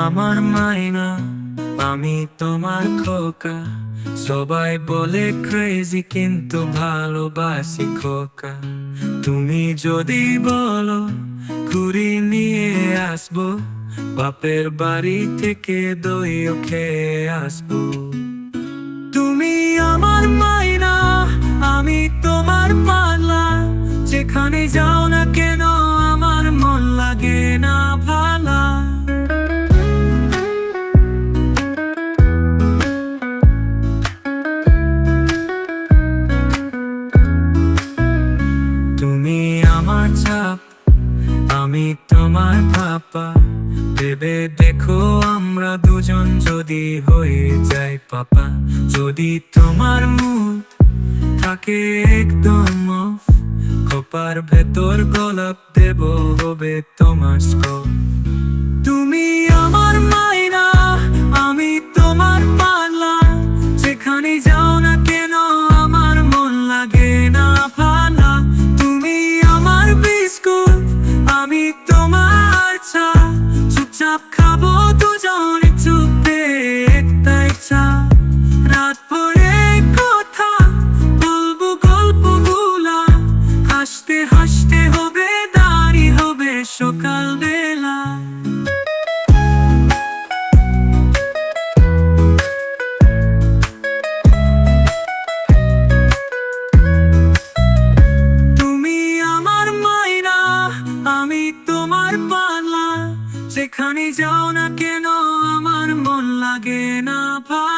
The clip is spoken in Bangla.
আমার মাইনা, আমি তোমার খোকা। সবাই বলে ক্রেজি কিন্তু ভালোবাসি খোকা। তুমি যদি বলো ঘুরি নিয়ে আসবো, বাপের বাড়ি থেকে দইও খেয়ে আসবো। তুমি আমার মাইনা, আমি তোমার পাগলা। যেখানে যাও না কেন আমার মন লাগে না ভালা। তুমি আমার চাপ, আমি তোমার পাপা। ভেবে দেখো আমরা দুজন যদি হয়ে যাই পাপা। যদি তোমার মুখ থাকে একদম off, খোপার ভেতর গোলাপ দেব হবে তোমার স্কোপ। তুমি আমার মাইনা, আমি তোমার পাগলা। যেখানে যাও না কেন আমার মন লাগে না ভালা। তুমি আমার বিস্কুট, আমি তোমার চা। চুপচাপ খাবো দুজনে চুপে একটাই চা। রাত ভরে কথা বলবো গল্পগুলা। হাসতে হাসতে হবে দাঁড়ি হবে সকালবেলা। তুমি আমার মাইনা, আমি তোমার পাগলা। যেখানে যাও না কেন আমার মন লাগে না ভালা।